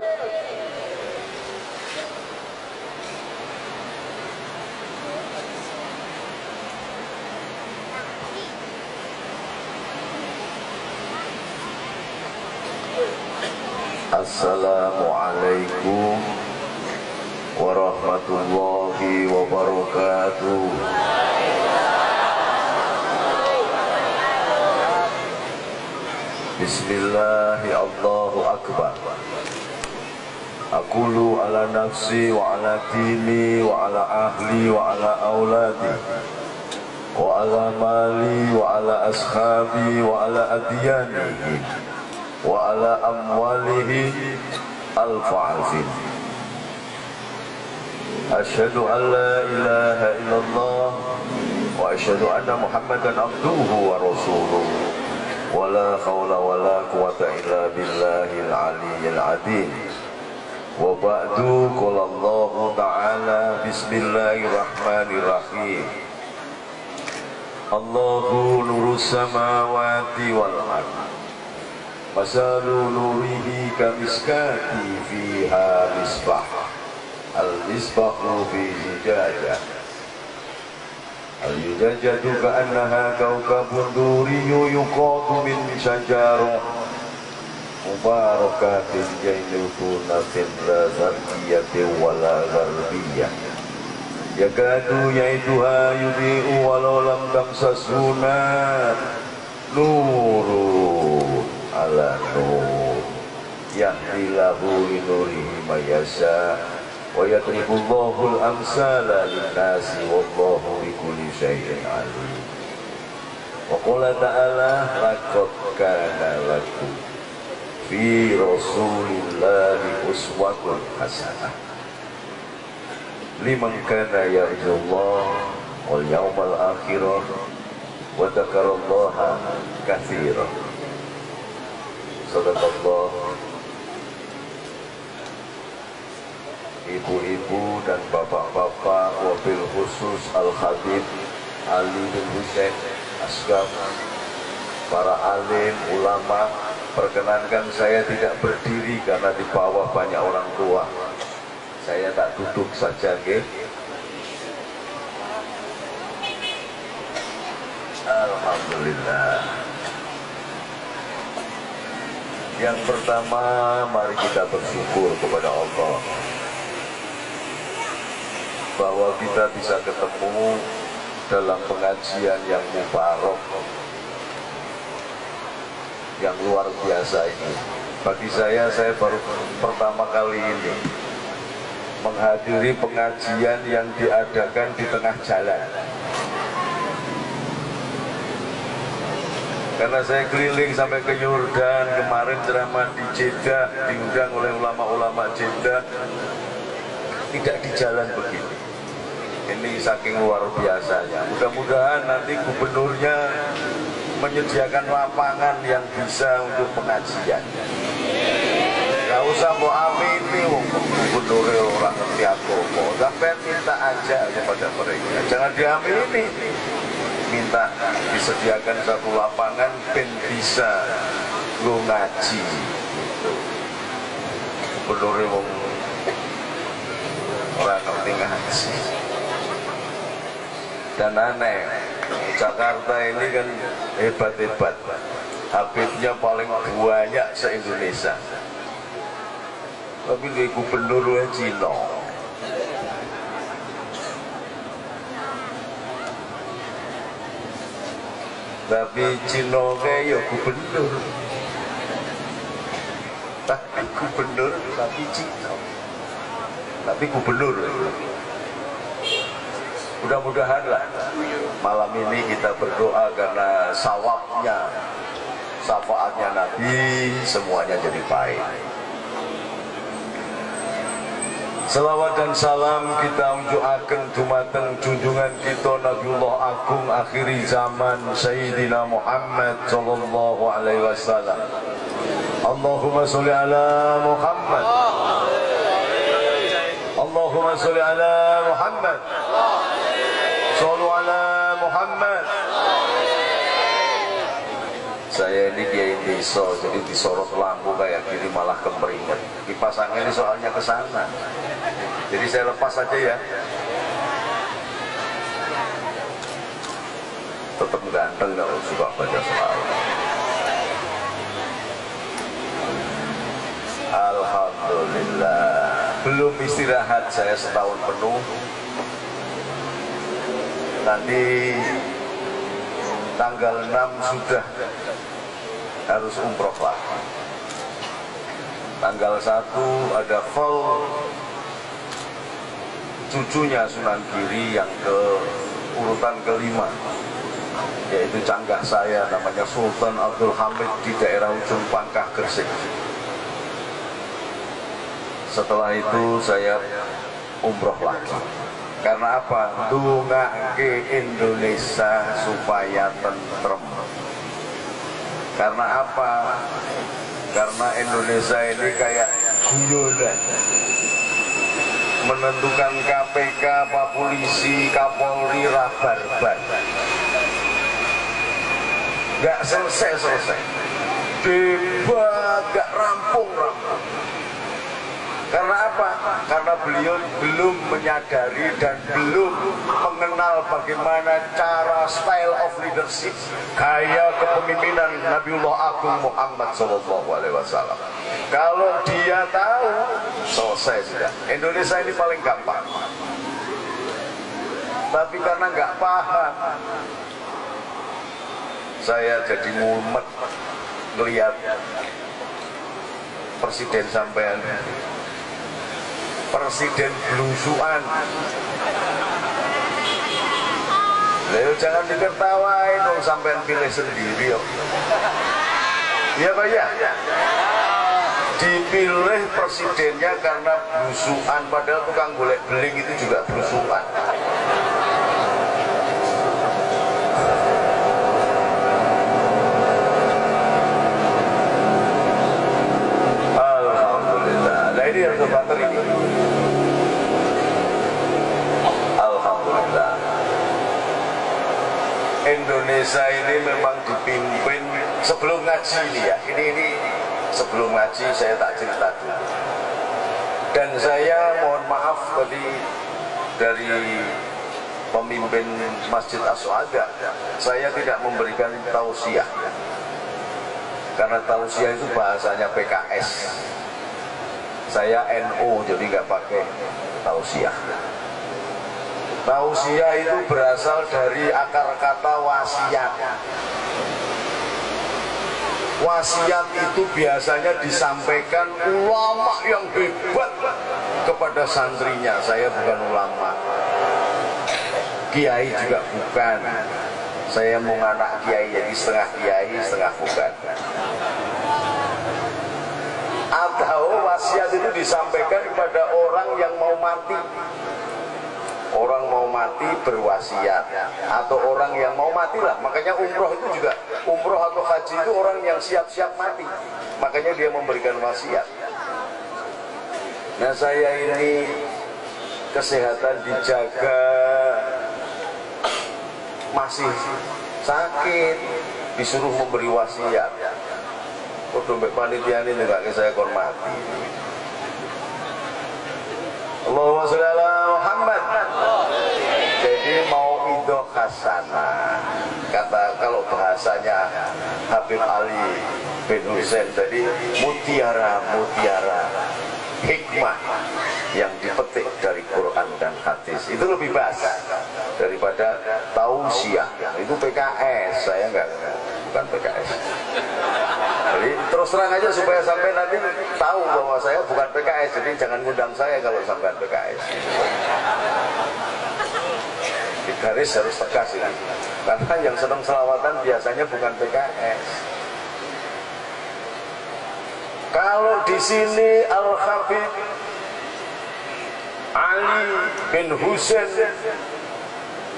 Assalamualaikum warahmatullahi wabarakatuh. Bismillahi Allahu Akbar. Aqulu ala nafsi wa ala dini wa ala ahli wa ala auladi wa ala mali wa ala ashabi wa ala adyanihi wa ala amwalihi al-fa'afin. Asyhadu an la ilaha illallah wa asyhadu anna Muhammadan abduhu wa rasuluh. Wa la hawla wa la quwata illa billahil aliyyil azim. Wa ba'du, qala Allah ta'ala, bismillahirrahmanirrahim. Allahu nurus samawati wal ardh. Masalu nurihi kamiskati fiha misbah. Al-misbahu fi zujajah. Al-zujajatu ka'annaha kawkabun duriyyu yuqadu min syajarah mubarakatin jainutuna filla zarkiyatin wala garbiyah. Yakadu yaituha yudhi'u walau lam tamsashu nar. Nurun ala nur yahdilahu linurihi mayasya wa yadribullahu al-amsala linnasi wallahu bikulli syai'in alim. Wa qala ta'ala laqad kana lakum fi rasulillahi uswatun hasanah liman kana yarjullaha wal yawmal akhirah wa dzakarallaha katsiran. Sadaqallah. Ibu-ibu dan bapak-bapak, wabil khusus Al-Khatib Ali bin Husain Asgaf, para alim, ulama, perkenankan saya tidak berdiri karena di bawah banyak orang tua. Saya tak duduk saja, nggih. Alhamdulillah. Yang pertama, mari kita bersyukur kepada Allah bahwa kita bisa ketemu dalam pengajian yang mubarak, yang luar biasa ini. Bagi saya baru pertama kali ini menghadiri pengajian yang diadakan di tengah jalan. Karena saya keliling sampai ke Yordan, kemarin ceramah di Jeddah, diundang oleh ulama-ulama Jeddah, tidak di jalan begini. Ini saking luar biasanya. Mudah-mudahan nanti gubernurnya menyediakan lapangan yang bisa untuk pengajian. Gak usah mau amini, gubernurnya orang ngerti agama. Sampai minta aja kepada mereka, jangan diamini. Minta disediakan satu lapangan ben bisa lu ngaji gitu. Gubernurnya orang ngerti ngaji. Dan aneh, Jakarta ini kan hebat-hebat, habibnya paling banyak se-Indonesia, tapi di gubernurnya Cina. Tapi Cina kayak gubernur, tapi gubernur, tapi Cina, tapi gubernur. Mudah-mudahan lah malam ini kita berdoa karena sawabnya, syafaatnya Nabi, semuanya jadi baik. Selawat dan salam kita unjukaken dumateng junjungan kita Nabiullah Agung akhiri zaman Sayyidina Muhammad sallallahu alaihi wasallam. Allahumma sholli ala Muhammad. Allahumma sholli ala Muhammad. Shollu ala Muhammad. Saya ini Kiai iso, jadi disorot lampu kayak gini malah kemeringat. Kipas angin ini soalnya ke sana. Jadi saya lepas aja ya. Tetap ganteng kalau suka baca selalu. Alhamdulillah. Belum istirahat saya setahun penuh. Nanti tanggal 6 sudah harus umroh lagi. Tanggal 1 ada full cucunya Sunan Giri yang ke urutan kelima, yaitu canggah saya namanya Sultan Abdul Hamid di daerah Ujung Pangkah, Gresik. Setelah itu saya umroh lagi. Karena apa? Dungake Indonesia supaya tentrem. Karena apa? Karena Indonesia ini kayak guyonan. Menentukan KPK, Pak Polisi, Kapolri, rabarbar. Gak selesai-selesai. Debat gak rampung-rampung. Karena apa? Karena beliau belum menyadari dan belum mengenal bagaimana cara style of leadership, gaya kepemimpinan Nabiullah Agung Muhammad SAW. Kalau dia tahu, selesai sudah. Indonesia ini paling gampang. Tapi karena nggak paham, saya jadi mumet ngelihat presiden sampean. Presiden belusuan. Lalu jangan diketawain dong, sampean pilih sendiri yuk. Iya Pak ya? Dipilih presidennya karena belusuan, padahal tukang golek beling itu juga belusuan. Alhamdulillah. Nah ini harus banter ini. Alhamdulillah. Indonesia ini memang dipimpin sebelum ngaji ini ya. Ini sebelum ngaji saya tak cerita dulu. Dan saya mohon maaf tadi dari pemimpin Masjid As-Suada, saya tidak memberikan tausiah. Karena tausiah itu bahasanya PKS. Saya NU jadi nggak pakai tausiah. Tausiah itu berasal dari akar kata wasiat. Wasiat itu biasanya disampaikan ulama yang hebat kepada santrinya. Saya bukan ulama, kiai juga bukan. Saya mau anak kiai, jadi setengah kiai, setengah bukan. Atau wasiat itu disampaikan kepada orang yang mau mati. Orang mau mati berwasiat, atau orang yang mau mati lah. Makanya umroh itu juga, umroh atau haji itu orang yang siap-siap mati, makanya dia memberikan wasiat. Nah saya ini kesehatan dijaga, masih sakit, disuruh memberi wasiat. Kok dompet panitia ini enggak saya hormati. Allahumma sholli ala Muhammad. Jadi mau idoh hasanah, kata kalau bahasanya Habib Ali bin Husain tadi, mutiara hikmah yang dipetik dari Quran dan hadis itu lebih baik daripada tausiah. Itu PKS, saya bukan PKS. Jadi terus terang aja supaya sampai nanti tahu bahwa saya bukan PKS. Jadi jangan ngundang saya kalau sampai PKS. Di garis harus tegas ini. Karena yang senang selawatan biasanya bukan PKS. Kalau di sini Al-Habib Ali bin Husain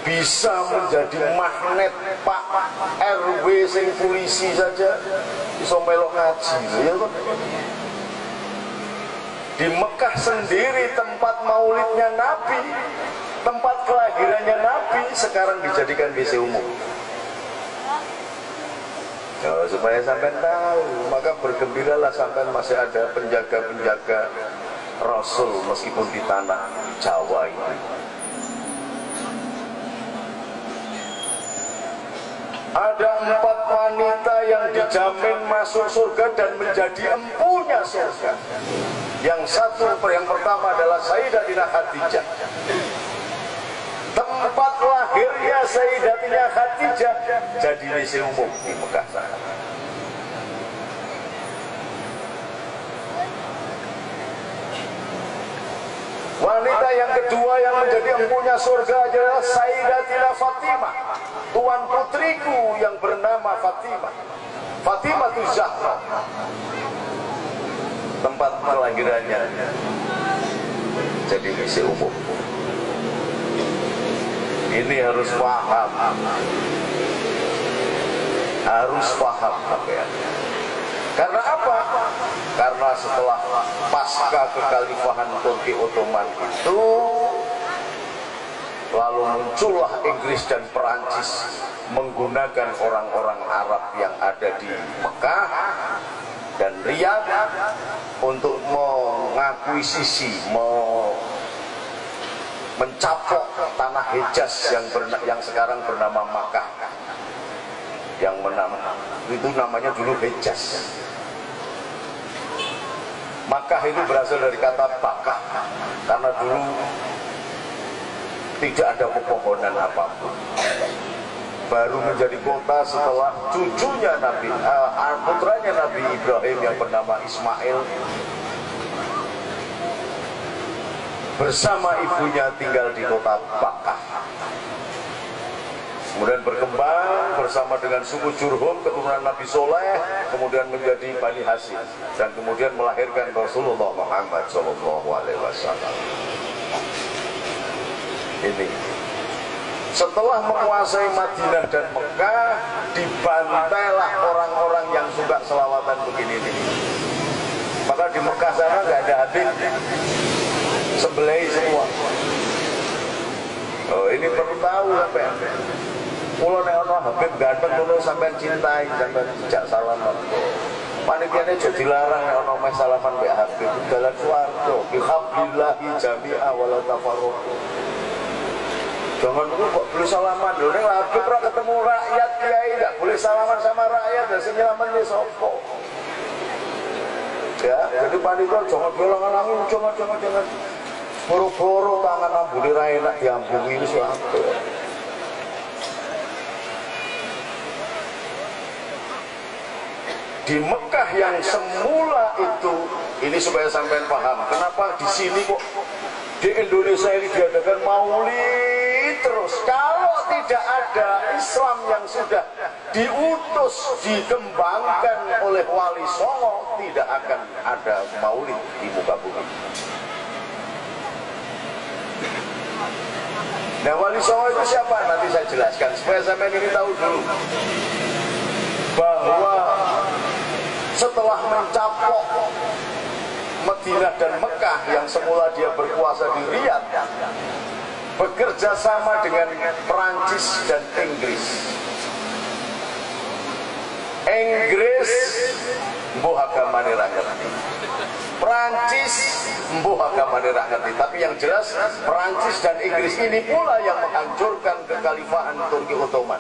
bisa menjadi magnet Pak RW sing polisi saja bisa melok ngaji ya kan? Di Mekah sendiri tempat maulidnya Nabi, tempat kelahirannya Nabi sekarang dijadikan WC umum. Oh, supaya sampai tahu, maka bergembiralah sampai masih ada penjaga-penjaga Rasul meskipun di tanah Jawa ini. Ada 4 wanita yang dijamin masuk surga dan menjadi empunya surga. Yang pertama adalah Sayyidatina Khadijah. Tempat lahirnya Sayyidatina Khadijah jadi misi umum di Mekah sana. Wanita yang kedua yang menjadi empunya surga adalah Sayyidatina Fatimah, tuan putriku yang bernama Fatimah, Fatimah Zahra. Tempat kelahirannya jadi misi umum. Ini harus paham, ya. Karena apa? Karena setelah pasca kekhalifahan Turki Ottoman itu, lalu muncullah Inggris dan Perancis menggunakan orang-orang Arab yang ada di Mekah dan Riyadh untuk mengakuisisi, mencapok tanah Hejaz yang sekarang bernama Makkah, yang itu namanya dulu Hejaz. Makkah itu berasal dari kata bakah, karena dulu tidak ada pepohonan apapun. Baru menjadi kota setelah cucunya putranya Nabi Ibrahim yang bernama Ismail bersama ibunya tinggal di kota Bakah. Kemudian berkembang bersama dengan suku Jurhum, keturunan Nabi Soleh, kemudian menjadi Bani Hashim, dan kemudian melahirkan Rasulullah Muhammad SAW. Ini setelah menguasai Madinah dan Mekah, dibantailah orang-orang yang suka selawatan begini nih. Maka di Mekah sana nggak ada Habib, sembelih semua. Oh, ini perlu tahu apa ya? Kalau nek ana Habib ganteng ngono sampean cintai, sampean tidak salaman. Panitiane aja dilarang nek ana meh salaman mbek Habib. Dalan swarga, bihablillahi jami'a wala tafarraqu. Jangan dulu kok boleh salaman lho, nek Habib ora ketemu rakyat kiai enggak boleh salaman sama rakyat, dan sing nyelametne sapa? Ya, jadi panitia jangan bilang-bilang, jangan. Boro-boro tangan ambune ra enak diambungi wis apik. Di Mekah yang semula itu, ini supaya sampean paham, kenapa di sini kok di Indonesia ini diadakan maulid terus. Kalau tidak ada Islam yang sudah diutus, dikembangkan oleh Wali Songo, tidak akan ada maulid di muka bumi. Nah, Wali Songo itu siapa? Nanti saya jelaskan supaya sampean ini tahu dulu bahwa setelah mencapok Madinah dan Mekah yang semula dia berkuasa di Riyadh, bekerja sama dengan Perancis dan Inggris. Inggris mbuh agamane ra ngerti, Perancis mbuh agamane ra ngerti, tapi yang jelas Perancis dan Inggris ini pula yang menghancurkan kekhalifahan Turki Ottoman.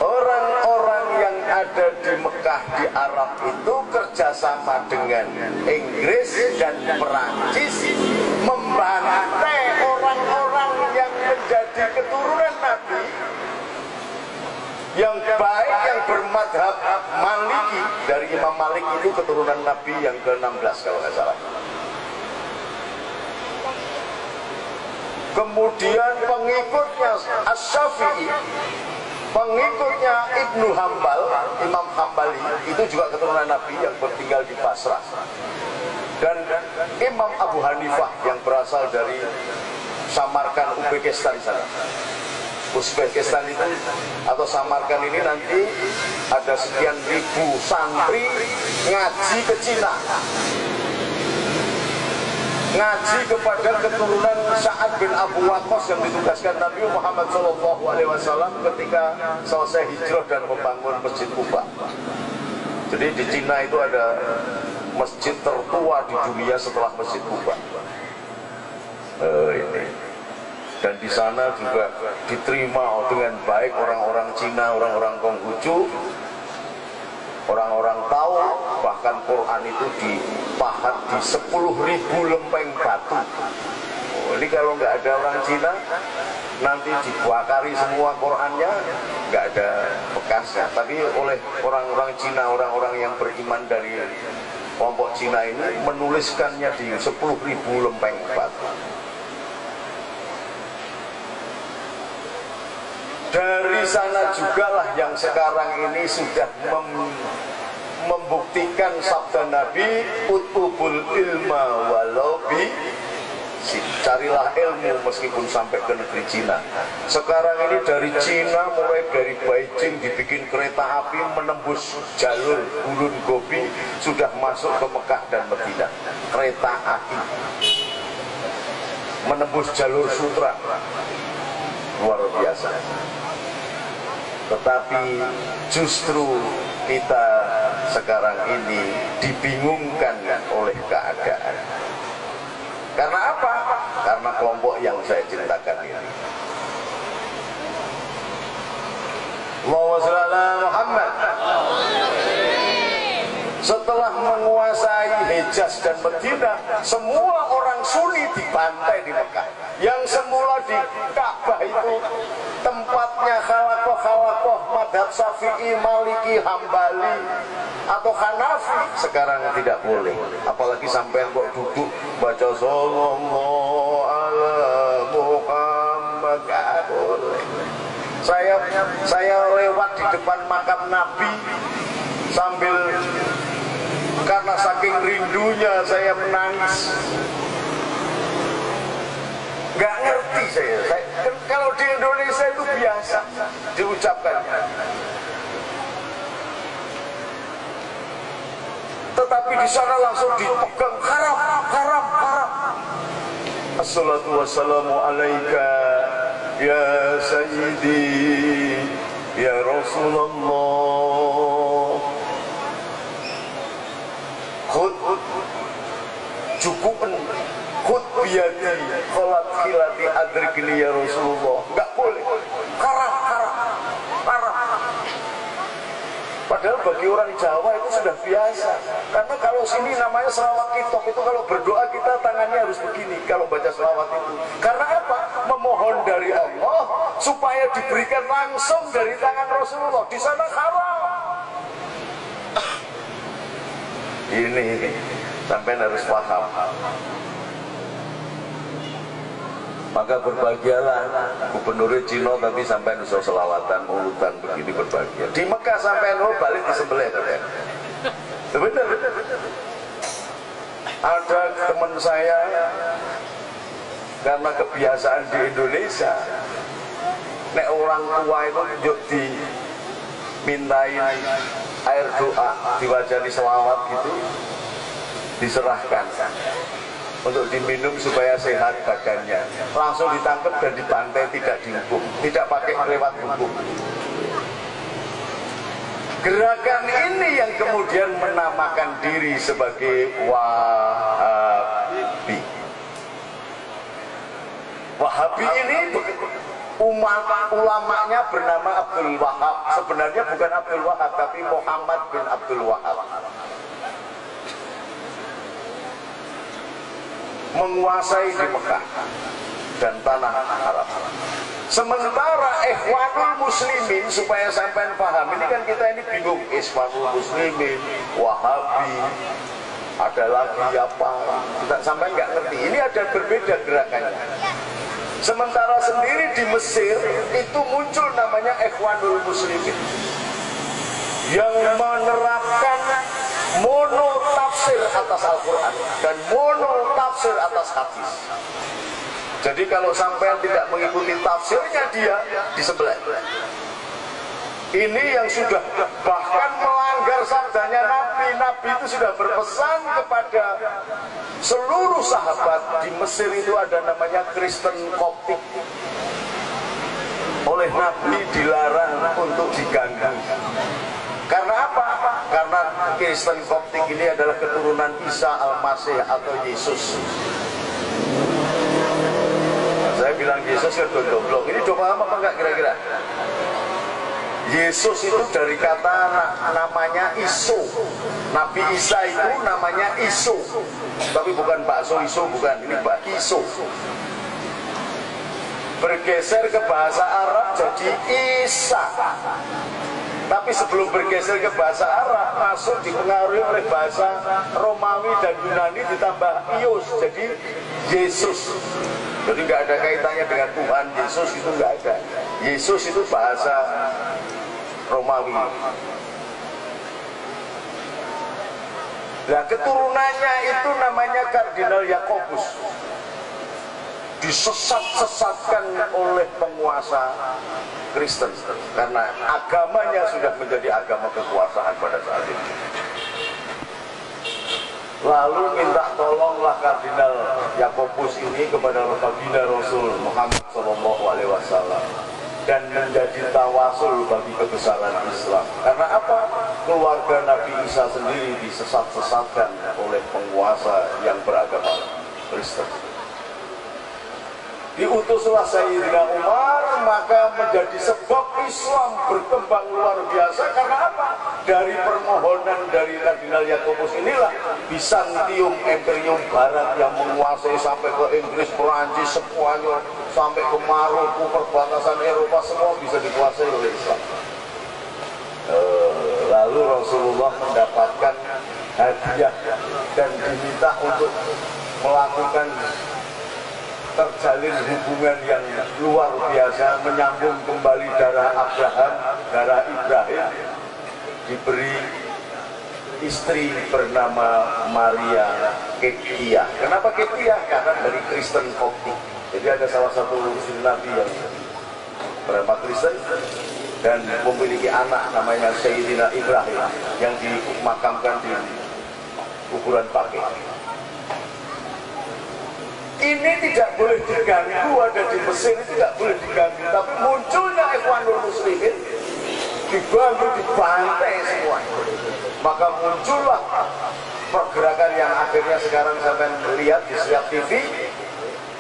Orang-orang yang ada di Mekah di Arab itu kerjasama dengan Inggris dan Perancis membantai orang-orang yang menjadi keturunan Nabi, yang baik, yang bermadhab Maliki. Dari Imam Malik itu keturunan Nabi yang ke-16 kalau nggak salah. Kemudian pengikutnya Asy-Syafi'i, pengikutnya Ibnu Hambal, Imam Hambali, itu juga keturunan Nabi yang bertinggal di Basrah. Dan Imam Abu Hanifah yang berasal dari Samarkand, Uzbekistan sana. Uzbekistan itu atau Samarkand ini nanti ada sekian ribu santri ngaji ke Cina. ngaji kepada keturunan Sa'ad bin Abu Waqqas yang ditugaskan Nabi Muhammad SAW ketika selesai hijrah dan membangun Masjid Kuba. Jadi di Cina itu ada masjid tertua di dunia setelah Masjid Kuba. Ini. Dan di sana juga diterima dengan baik orang-orang Cina, orang-orang Konghucu. Orang-orang tahu bahkan Quran itu dipahat di 10.000 lempeng batu. Ini kalau nggak ada orang Cina, nanti dibakari semua Qurannya, nggak ada bekasnya. Tapi oleh orang-orang Cina, orang-orang yang beriman dari kelompok Cina ini menuliskannya di 10.000 lempeng batu. Dari sana jugalah yang sekarang ini sudah membuktikan sabda Nabi, utubul ilma walau bi, carilah ilmu meskipun sampai ke negeri Cina. Sekarang ini dari Cina, mulai dari Beijing dibikin kereta api menembus jalur Gurun Gobi, sudah masuk ke Mekah dan Madinah. Kereta api menembus jalur sutra, luar biasa. Tetapi justru kita sekarang ini dibingungkan oleh keadaan. Karena apa? Karena kelompok yang saya ceritakan ini. Allahumma shalli ala Muhammad. Setelah menguasai Hijaz dan Madinah, semua orang Sunni dibantai di Mekah. Yang semula di Ka'bah itu tempatnya khalakoh madhab Syafi'i, Maliki, Hambali atau Hanafi, sekarang tidak boleh. Apalagi sampai kok duduk baca sallallahu ala Muhammad, gak boleh. Saya lewat di depan makam Nabi sambil, karena saking rindunya saya menangis. Gak ngerti saya kalau di Indonesia itu biasa diucapkannya, tetapi di sana langsung dipegang, haram. Assalatu wassalamu alaika ya sayyidi ya Rasulullah. Cukupan khud biyadi kholat khilati adrikni ya Rasulullah. Enggak boleh, haram. Padahal bagi orang Jawa itu sudah biasa. Karena kalau sini namanya selawat kitab itu, kalau berdoa kita tangannya harus begini kalau baca selawat itu. Karena apa? Memohon dari Allah supaya diberikan langsung dari tangan Rasulullah. Di sana haram. Ini sampai harus paham. Maka berbahagialah gubernur Cina tapi sampai nusa selawatan, mulutan begini berbahagia. Di Mekah sampai balik disembelih. Benar. Ada teman saya, karena kebiasaan di Indonesia, nek orang tua itu yuk dimintain air doa, diwajani selawat gitu, diserahkan untuk diminum supaya sehat badannya. Langsung ditangkap dan dibantai, tidak dihukum, tidak pakai lewat hukum. Gerakan ini yang kemudian menamakan diri sebagai Wahabi. Wahabi ini ulamanya bernama Abdul Wahab. Sebenarnya bukan Abdul Wahab, tapi Muhammad bin Abdul Wahab. Menguasai di Mekah dan tanah Arab. Sementara Ikhwanul Muslimin, supaya sampai paham, ini kan kita ini bingung, Ikhwanul Muslimin, Wahabi, ada lagi apa, kita sampai nggak ngerti. Ini ada berbeda gerakannya. Sementara sendiri di Mesir itu muncul namanya Ikhwanul Muslimin yang menerapkan mono tafsir atas Al-Quran dan mono tafsir atas hadis. Jadi kalau sampean tidak mengikuti tafsirnya, dia disebelah. Ini yang sudah bahkan melanggar melanggar sabdanya Nabi. Nabi itu sudah berpesan kepada seluruh sahabat. Di Mesir itu ada namanya Kristen Koptik. Oleh Nabi dilarang untuk diganggu. Karena apa? Karena Kristen Koptik ini adalah keturunan Isa Al-Masih atau Yesus. Nah, saya bilang Yesus kan goblok. Ini coba apa enggak kira-kira? Yesus itu dari kata namanya Isu. Nabi Isa itu namanya Isu. Tapi bukan bakso Isu, bukan. Ini Pak Isu. Bergeser ke bahasa Arab jadi Isa. Tapi sebelum bergeser ke bahasa Arab, masuk dipengaruhi oleh bahasa Romawi dan Yunani ditambah Ius, jadi Yesus. Jadi nggak ada kaitannya dengan Tuhan Yesus, itu nggak ada. Yesus itu bahasa Romawi. Nah, keturunannya itu namanya Kardinal Yakobus. Disesat-sesatkan oleh penguasa Kristen karena agamanya sudah menjadi agama kekuasaan pada saat itu. Lalu minta tolonglah Kardinal Yakobus ini kepada baginda Rasul Muhammad SAW dan menjadi tawasul bagi kebesaran Islam. Karena apa? Keluarga Nabi Isa sendiri disesat-sesatkan oleh penguasa yang beragama Kristen. Diutuslah Sayyidina Umar, maka menjadi sebab Islam berkembang luar biasa. Karena apa? Dari permohonan dari Kardinal Yakobus inilah Bizantium Imperium Barat yang menguasai sampai ke Inggris, Perancis, semuanya sampai ke Maroko, perbatasan Eropa, semua bisa dikuasai oleh Islam. Lalu Rasulullah mendapatkan hadiah dan diminta untuk melakukan terjalin hubungan yang luar biasa, menyambung kembali darah Abraham, darah Ibrahim. Diberi istri bernama Maria Keptiah. Kenapa Keptiah? Karena dari Kristen Koptik. Jadi ada salah satu istri Nabi yang bernama Kristen dan memiliki anak namanya Sayyidina Ibrahim yang dimakamkan di kuburan Baqi. Ini tidak boleh diganggu, ada di Mesir ini tidak boleh diganggu. Tapi munculnya Ikhwanul Muslimin diganggu, dibantai semua. Maka muncullah pergerakan yang akhirnya sekarang sampai melihat di setiap TV.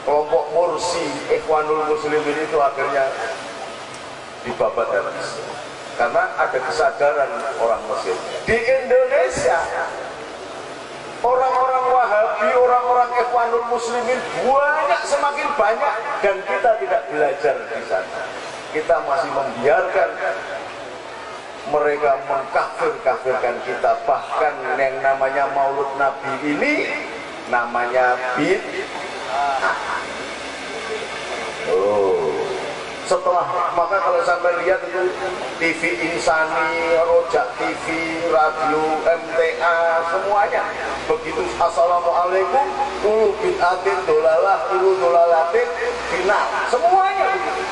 Kelompok Mursi Ikhwanul Muslimin itu akhirnya dibabat habis. Karena ada kesadaran orang Mesir. Di Indonesia orang-orang Wahabi, orang-orang Ikhwanul Muslimin banyak, semakin banyak, dan kita tidak belajar di sana. Kita masih membiarkan mereka mengkafir-kafirkan kita. Bahkan yang namanya Maulud Nabi ini namanya bid'ah. Setelah, maka kalau sampai lihat itu TV Insani, Rojak TV, radio MTA, semuanya begitu assalamualaikum, ulu bid'atin dolalah, ulu dolalatin final, semuanya begitu.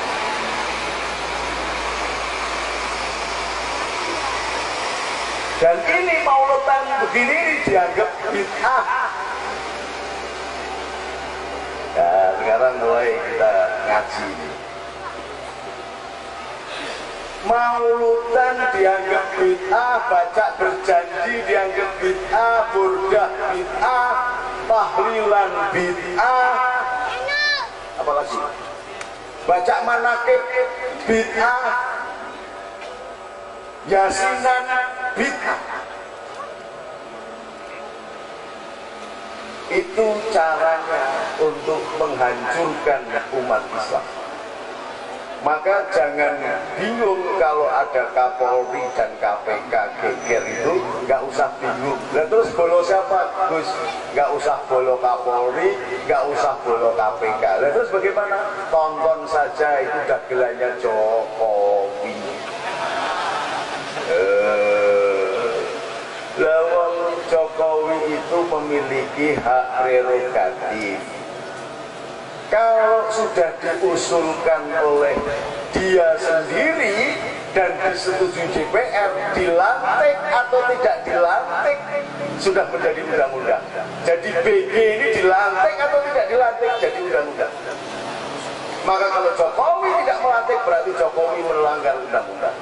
Dan ini mauludan begini dianggap bid'ah. Nah, sekarang mulai kita ngaji ini. Mauludan dianggap bid'ah, baca berjanji dianggap bid'ah, burdah bid'ah, tahlilan bid'ah, apalagi baca manakib bid'ah, yasinan bid'ah. Itu caranya untuk menghancurkan umat Islam. Maka jangan bingung kalau ada Kapolri dan KPK geger itu, nggak usah bingung. Nah, terus bolo siapa? Gus, nggak usah bolo Kapolri, nggak usah bolo KPK. Nah, terus bagaimana? Tonton saja itu dagelannya Jokowi. Lawang Jokowi itu memiliki hak prerogatif. Kalau sudah diusulkan oleh dia sendiri, dan disetujui DPR, dilantik atau tidak dilantik sudah menjadi undang-undang. Jadi BG ini dilantik atau tidak dilantik jadi undang-undang. Maka kalau Jokowi tidak melantik berarti Jokowi melanggar undang-undang.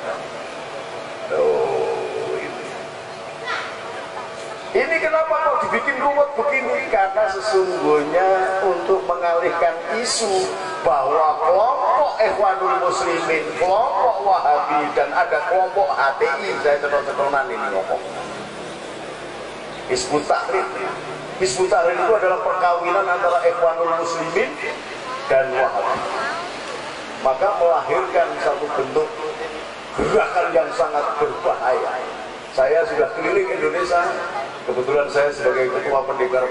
Ini kenapa kok dibikin ruwet begini? Karena sesungguhnya untuk mengalihkan isu bahwa kelompok Ikhwanul Muslimin, kelompok Wahabi, dan ada kelompok HTI, saya ceton-cetonan ini ngomong. Hizbut Tahrir. Hizbut Tahrir itu adalah perkawinan antara Ikhwanul Muslimin dan Wahabi. Maka melahirkan satu bentuk gerakan yang sangat berbahaya. Saya sudah keliling Indonesia, kebetulan saya sebagai ketua pendekar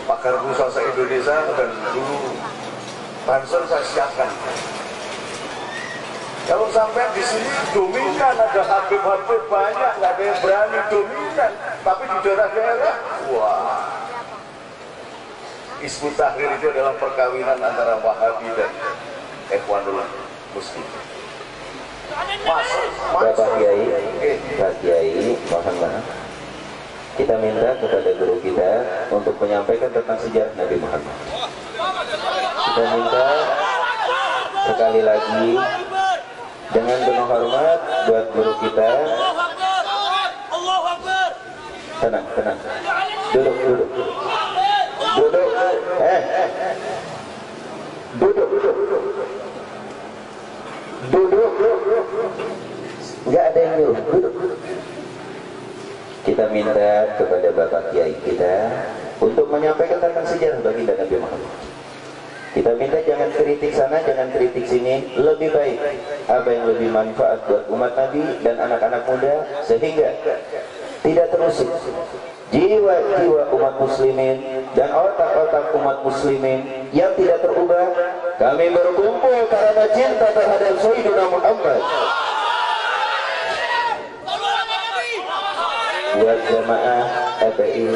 pakar Rusa se-Indonesia, dan dulu banser saya siapkan. Kalau sampai di sini dominan, ada habib-habib banyak, nggak ada yang berani dominan. Tapi di daerah-daerah, wah, Hizbut Tahrir itu adalah perkawinan antara Wahabi dan Ikhwanul Muslimin. Bapak Kiai, mohon maaf. Kita minta kepada guru kita untuk menyampaikan tentang sejarah Nabi Muhammad. Kita minta sekali lagi dengan penuh hormat buat guru kita. Tenang. Duduk. Duduk. Duduk. Nggak ada yang nyuruh. Duduk. Kita minta kepada Bapak Kiai kita untuk menyampaikan tentang sejarah baginda Nabi Muhammad. Kita minta jangan kritik sana, jangan kritik sini. Lebih baik apa yang lebih manfaat buat umat Nabi dan anak-anak muda, sehingga tidak terusik jiwa-jiwa umat muslimin dan otak-otak umat muslimin yang tidak terubah. Kami berkumpul karena cinta terhadap Sayyidina Muhammad. Buat jamaah FPI,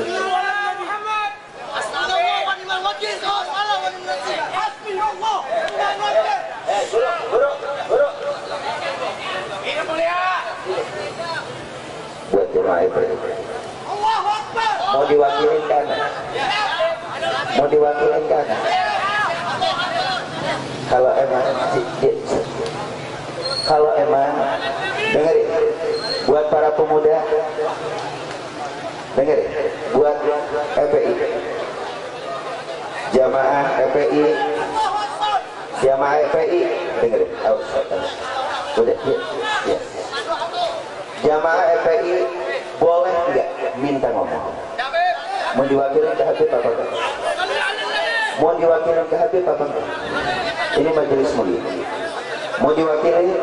buat jamaah FPI, mau diwakilin kanan, kalau emang dengerin, buat para pemuda, dengerin, buat FPI, jamaah FPI, dengerin, udah, ya. Jamaah FPI boleh nggak minta ngomong? Mau diwakilin ke Habib apa enggak? Mau diwakilin ke Habib apa enggak? Ini majelis mulia. Mau diwakilin,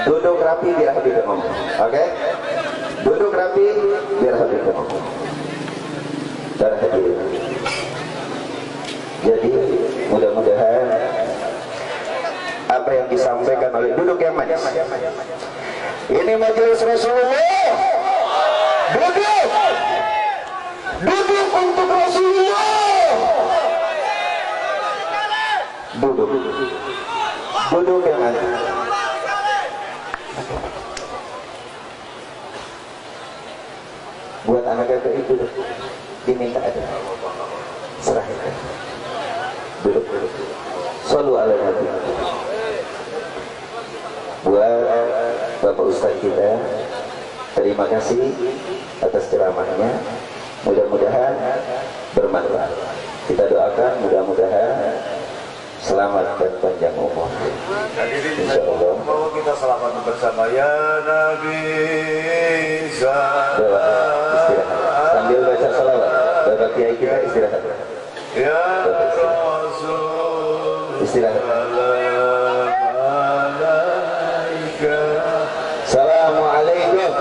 duduk rapi biar Habib ngomong. Oke? Duduk rapi biar Habib ngomong. Para hadirin. Jadi mudah-mudahan apa yang disampaikan oleh, duduk yang manis. Ini majelis Rasulullah. Duduk untuk Rasulullah. Duduk yang manis. Buat anak FPI itu diminta ada, serahkan. Duduk. Shallu ala Nabi. Buat Bapak Ustaz kita, terima kasih atas ceramahnya. Mudah-mudahan bermanfaat. Kita doakan mudah-mudahan selamat dan panjang umur. Insyaallah. Bahwa kita selamat bersama ya Nabi. Istirahat sambil baca salawat. Bapak Kiai kita istirahat. Ya Rasul. Istirahat. Assalamualaikum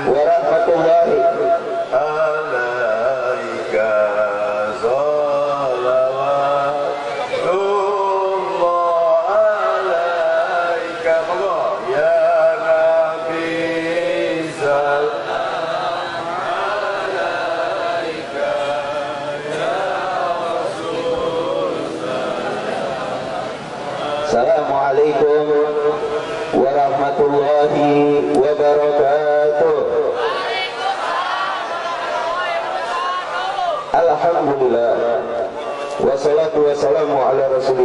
warahmatullahi alaika salawatullah alaika ya Nabi salam alaika ya Rasul. Assalamualaikum warahmatullahi wabarakatuh. Alhamdulillah wassalatu wassalamu ala rasulillah.